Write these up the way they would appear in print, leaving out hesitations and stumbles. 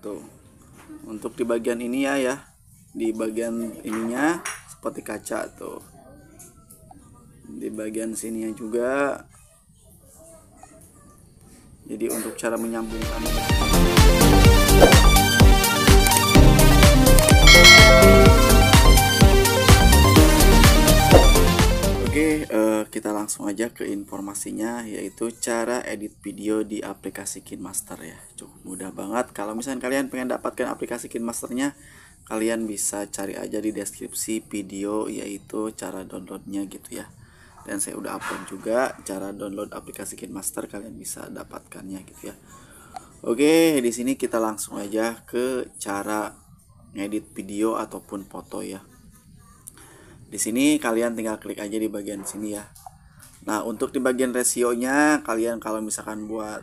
Tuh. Untuk di bagian ini ya, di bagian ininya seperti kaca tuh. Di bagian sininya juga. Jadi untuk cara menyambungkan. Oke, kita langsung aja ke informasinya, yaitu cara edit video di aplikasi KineMaster ya. Cukup mudah banget. Kalau misalnya kalian pengen dapatkan aplikasi KineMasternya, kalian bisa cari aja di deskripsi video, yaitu cara downloadnya gitu ya. Dan saya udah upload juga cara download aplikasi KineMaster, kalian bisa dapatkannya gitu ya. Oke, di sini kita langsung aja ke cara ngedit video ataupun foto ya. Di sini kalian tinggal klik aja di bagian sini ya. Nah, untuk di bagian rasionya, kalian kalau misalkan buat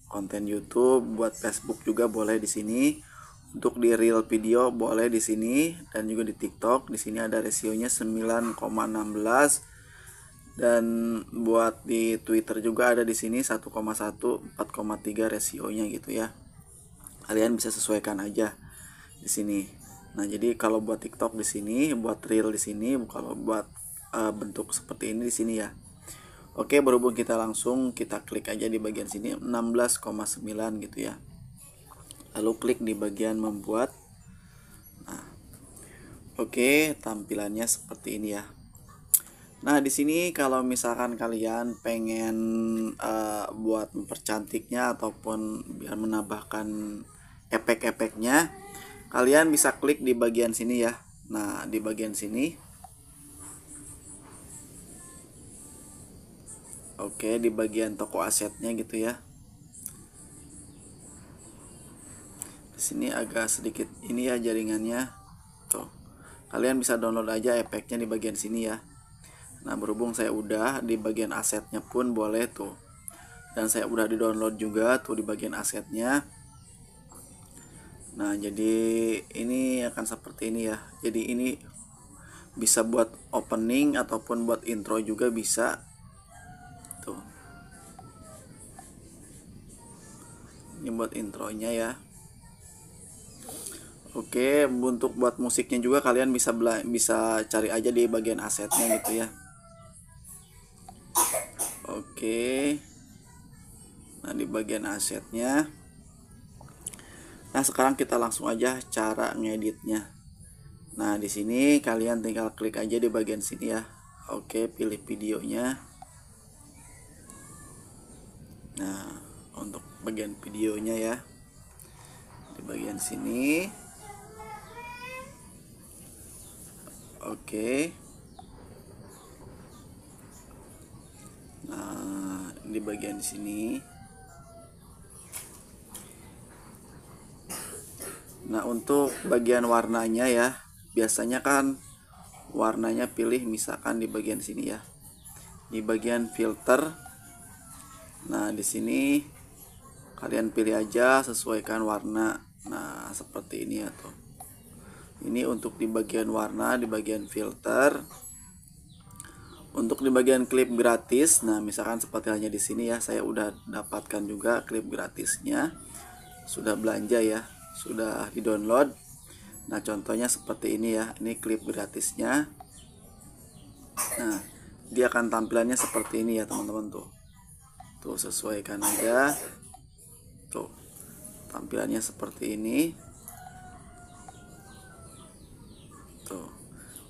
konten YouTube, buat Facebook juga boleh di sini. Untuk di real video boleh di sini, dan juga di TikTok. Di sini ada rasionya 9,16, dan buat di Twitter juga ada di sini 1,1, 4,3 rasionya gitu ya. Kalian bisa sesuaikan aja di sini. Nah, jadi kalau buat TikTok di sini, buat reel di sini, kalau buat bentuk seperti ini di sini ya. Oke, berhubung kita langsung kita klik aja di bagian sini 16,9 gitu ya. Lalu klik di bagian membuat. Nah, oke, tampilannya seperti ini ya. Nah, di sini kalau misalkan kalian pengen buat mempercantiknya ataupun biar menambahkan efek-efeknya, kalian bisa klik di bagian sini ya. Nah, di bagian sini. Oke, di bagian toko asetnya gitu ya. Di sini agak sedikit ini ya jaringannya. Tuh. Kalian bisa download aja efeknya di bagian sini ya. Nah, berhubung saya udah di bagian asetnya pun boleh tuh. Dan saya udah di-download juga tuh di bagian asetnya. Nah, jadi ini akan seperti ini ya. Jadi ini bisa buat opening ataupun buat intro juga bisa. Tuh. Ini buat intronya ya. Oke, untuk buat musiknya juga kalian bisa cari aja di bagian asetnya gitu ya. Oke. Nah, di bagian asetnya. Nah, sekarang kita langsung aja cara ngeditnya. Nah, di sini kalian tinggal klik aja di bagian sini ya. Oke, pilih videonya. Nah, untuk bagian videonya ya. Di bagian sini. Oke. Nah, di bagian sini. Nah, untuk bagian warnanya ya, biasanya kan warnanya pilih misalkan di bagian sini ya. Di bagian filter. Nah, di sini kalian pilih aja, sesuaikan warna. Nah, seperti ini ya tuh. Ini untuk di bagian warna, di bagian filter. Untuk di bagian klip gratis, nah misalkan seperti halnya di sini ya, saya udah dapatkan juga klip gratisnya. Sudah belanja ya, sudah di-download. Nah, contohnya seperti ini ya. Ini klip gratisnya. Nah, dia akan tampilannya seperti ini ya, teman-teman tuh. Tuh, sesuaikan aja. Tuh. Tampilannya seperti ini. Tuh.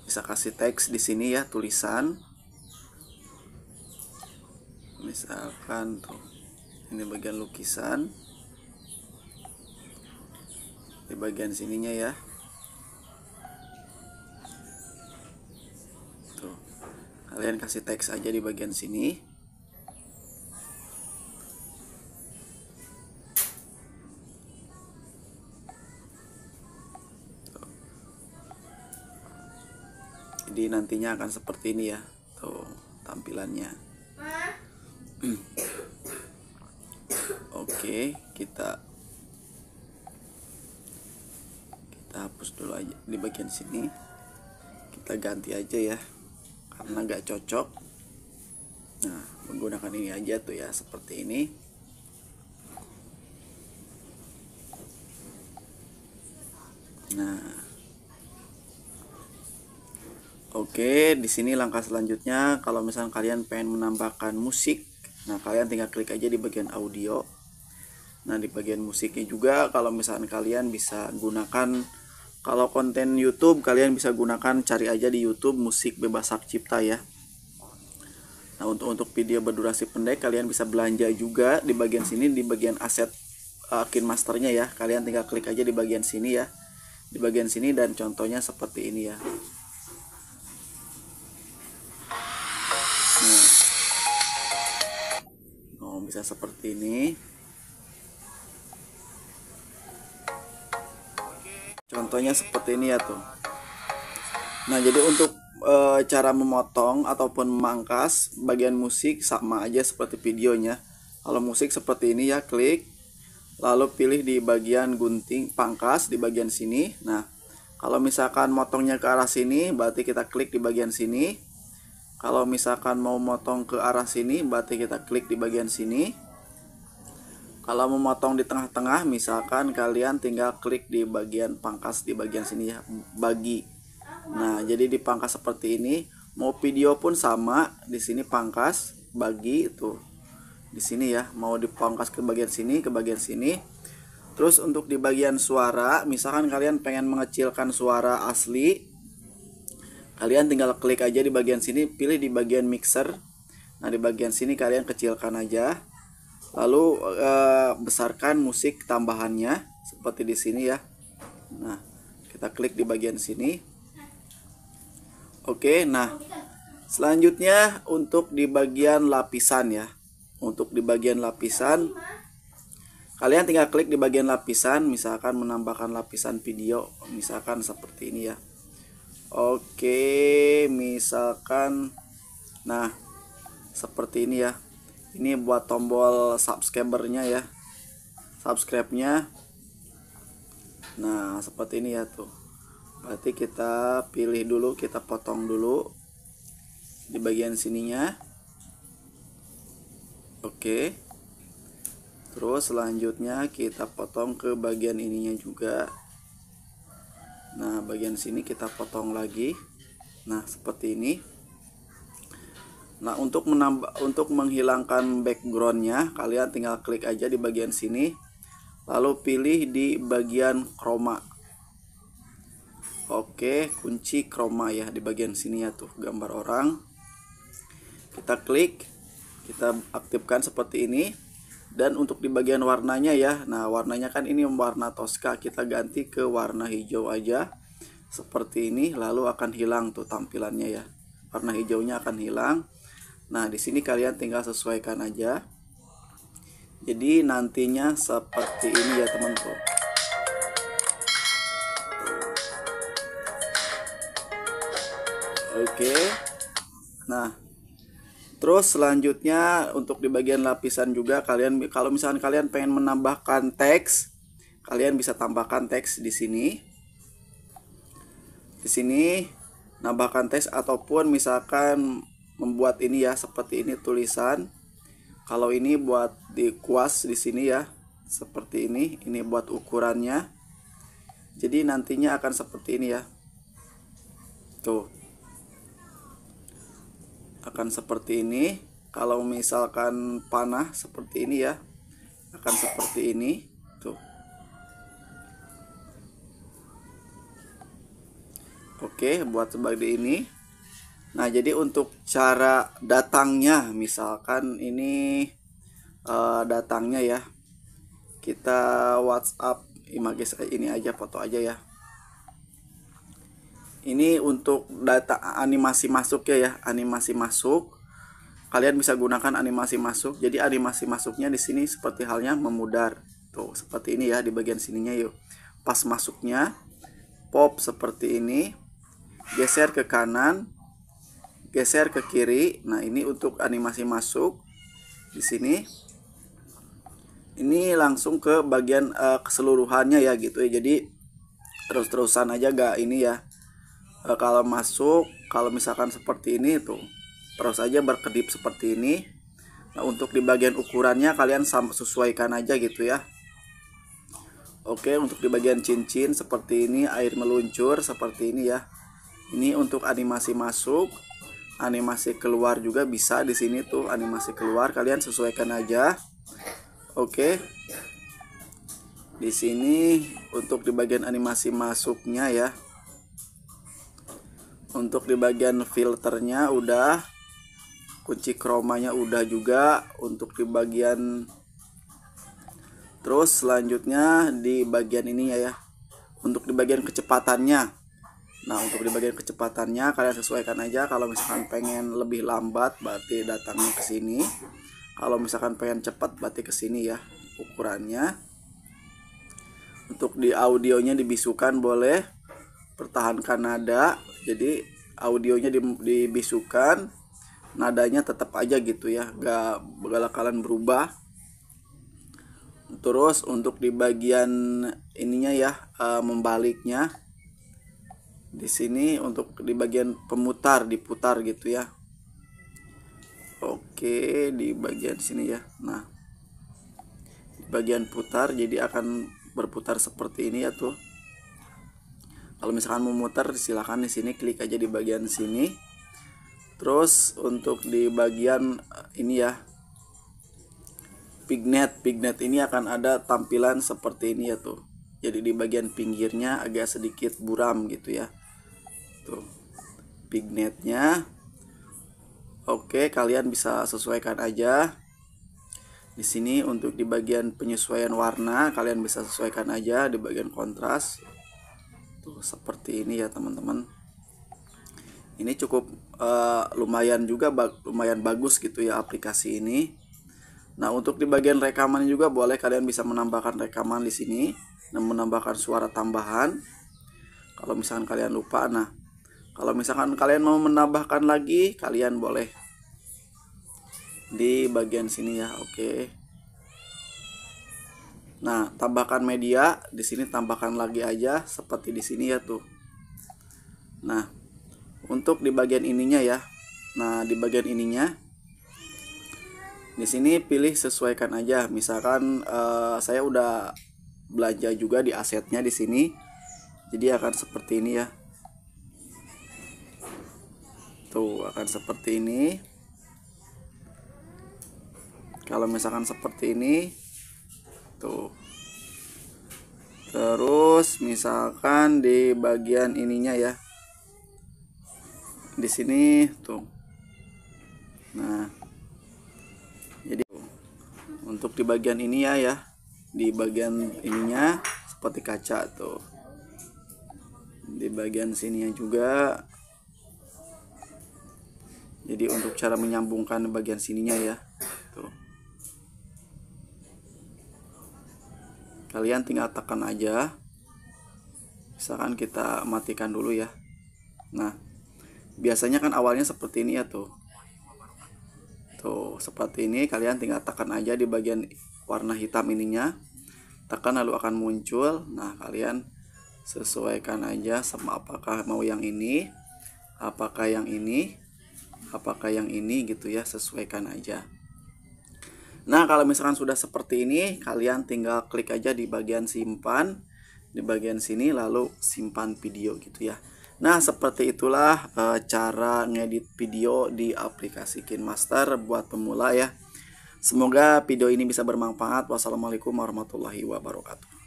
Bisa kasih teks di sini ya, tulisan. Misalkan tuh. Ini bagian lukisan. Di bagian sininya ya. Tuh. Kalian kasih teks aja di bagian sini. Tuh. Jadi nantinya akan seperti ini ya. Tuh, tampilannya. Oke, kita hapus dulu aja di bagian sini. Kita ganti aja ya, karena nggak cocok. Nah, menggunakan ini aja tuh ya, seperti ini. Nah, oke, di sini langkah selanjutnya kalau misalnya kalian pengen menambahkan musik, nah kalian tinggal klik aja di bagian audio. Nah, di bagian musiknya juga kalau misalnya kalian bisa gunakan, kalau konten YouTube kalian bisa gunakan, cari aja di YouTube musik bebas hak cipta ya. Nah, untuk video berdurasi pendek kalian bisa belanja juga di bagian sini, di bagian aset KineMasternya ya. Kalian tinggal klik aja di bagian sini ya. Di bagian sini, dan contohnya seperti ini ya. Nah, bisa seperti ini. Contohnya seperti ini ya tuh. Nah, jadi untuk cara memotong ataupun memangkas bagian musik sama aja seperti videonya. Kalau musik seperti ini ya, klik, lalu pilih di bagian gunting pangkas di bagian sini. Nah, kalau misalkan motongnya ke arah sini, berarti kita klik di bagian sini. Kalau misalkan mau motong ke arah sini, berarti kita klik di bagian sini. Kalau mau motong di tengah-tengah, misalkan kalian tinggal klik di bagian pangkas di bagian sini ya, bagi. Nah, jadi dipangkas seperti ini. Mau video pun sama, di sini pangkas, bagi itu. Di sini ya, mau dipangkas ke bagian sini, ke bagian sini. Terus untuk di bagian suara, misalkan kalian pengen mengecilkan suara asli, kalian tinggal klik aja di bagian sini, pilih di bagian mixer. Nah, di bagian sini kalian kecilkan aja. Lalu besarkan musik tambahannya seperti di sini ya. Nah, kita klik di bagian sini. Oke, nah selanjutnya untuk di bagian lapisan ya. Untuk di bagian lapisan, kalian tinggal klik di bagian lapisan, misalkan menambahkan lapisan video, misalkan seperti ini ya. Oke, misalkan, nah seperti ini ya. Ini buat tombol subscribernya ya, subscribe-nya. Nah, seperti ini ya tuh. Berarti kita pilih dulu, kita potong dulu di bagian sininya. Oke. Terus selanjutnya kita potong ke bagian ininya juga. Nah, bagian sini kita potong lagi. Nah, seperti ini. Nah, untuk menghilangkan backgroundnya, kalian tinggal klik aja di bagian sini, lalu pilih di bagian chroma. Oke, kunci chroma ya di bagian sini ya tuh, gambar orang. Kita klik, kita aktifkan seperti ini. Dan untuk di bagian warnanya ya, nah warnanya kan ini warna Tosca, kita ganti ke warna hijau aja seperti ini, lalu akan hilang tuh tampilannya ya. Warna hijaunya akan hilang. Nah, di sini kalian tinggal sesuaikan aja. Jadi nantinya seperti ini ya teman-teman. Oke. Nah, terus selanjutnya untuk di bagian lapisan juga, kalian kalau misalkan kalian pengen menambahkan teks, kalian bisa tambahkan teks di sini. Di sini nambahkan teks, ataupun misalkan membuat ini ya, seperti ini tulisan. Kalau ini buat di kuas di sini ya, seperti ini. Ini buat ukurannya. Jadi nantinya akan seperti ini ya. Tuh. Akan seperti ini. Kalau misalkan panah seperti ini ya, akan seperti ini tuh. Oke, buat sebagai ini. Nah, jadi untuk cara datangnya, misalkan ini datangnya ya, kita WhatsApp images ini aja, foto aja ya. Ini untuk data animasi masuk ya, animasi masuk. Kalian bisa gunakan animasi masuk. Jadi animasi masuknya di sini seperti halnya memudar. Tuh, seperti ini ya di bagian sininya yuk. Pas masuknya pop seperti ini. Geser ke kanan, geser ke kiri. Nah, ini untuk animasi masuk di sini. Ini langsung ke bagian keseluruhannya ya gitu ya. Jadi terus-terusan aja gak ini ya. Kalau masuk, kalau misalkan seperti ini tuh, terus aja berkedip seperti ini. Nah, untuk di bagian ukurannya kalian sesuaikan aja gitu ya. Oke, untuk di bagian cincin seperti ini, air meluncur seperti ini ya. Ini untuk animasi masuk, animasi keluar juga bisa di sini tuh, animasi keluar kalian sesuaikan aja. Oke. Di sini untuk di bagian animasi masuknya ya. Untuk di bagian filternya udah, kunci chromanya udah juga. Untuk di bagian, terus selanjutnya di bagian ini ya, untuk di bagian kecepatannya. Nah, untuk di bagian kecepatannya kalian sesuaikan aja. Kalau misalkan pengen lebih lambat berarti datangnya ke sini. Kalau misalkan pengen cepat berarti ke sini ya ukurannya. Untuk di audionya dibisukan boleh, pertahankan nada. Jadi audionya dibisukan, nadanya tetap aja gitu ya, gak bakalan berubah. Terus untuk di bagian ininya ya, membaliknya di sini untuk di bagian pemutar diputar gitu ya. Oke, di bagian sini ya. Nah, di bagian putar jadi akan berputar seperti ini ya tuh. Kalau misalkan mau muter silahkan di sini klik aja di bagian sini. Terus untuk di bagian ini ya, pignet ini akan ada tampilan seperti ini ya tuh. Jadi di bagian pinggirnya agak sedikit buram gitu ya. Tuh, pignetnya. Oke, kalian bisa sesuaikan aja. Di sini untuk di bagian penyesuaian warna kalian bisa sesuaikan aja di bagian kontras. Tuh seperti ini ya teman-teman. Ini cukup lumayan juga, lumayan bagus gitu ya aplikasi ini. Nah, untuk di bagian rekaman juga boleh, kalian bisa menambahkan rekaman di sini dan menambahkan suara tambahan. Kalau misalkan kalian lupa, nah kalau misalkan kalian mau menambahkan lagi, kalian boleh di bagian sini ya. Oke. Nah, tambahkan media di sini, tambahkan lagi aja seperti di sini ya tuh. Nah, untuk di bagian ininya ya. Nah, di bagian ininya di sini pilih sesuaikan aja. Misalkan saya udah belanja juga di asetnya di sini. Jadi akan seperti ini ya. Tuh, akan seperti ini. Kalau misalkan seperti ini tuh. Terus misalkan di bagian ininya ya. Di sini tuh. Nah, jadi untuk di bagian ini ya, di bagian ininya seperti kaca tuh. Di bagian sininya juga. Jadi untuk cara menyambungkan bagian sininya ya, tuh. Kalian tinggal tekan aja. Misalkan kita matikan dulu ya. Nah, biasanya kan awalnya seperti ini ya tuh. Tuh, seperti ini. Kalian tinggal tekan aja di bagian warna hitam ininya. Tekan lalu akan muncul. Nah, kalian sesuaikan aja sama apakah mau yang ini, apakah yang ini, apakah yang ini gitu ya, sesuaikan aja. Nah, kalau misalkan sudah seperti ini, kalian tinggal klik aja di bagian simpan di bagian sini lalu simpan video gitu ya. Nah, seperti itulah cara ngedit video di aplikasi KineMaster buat pemula ya. Semoga video ini bisa bermanfaat. Wassalamualaikum warahmatullahi wabarakatuh.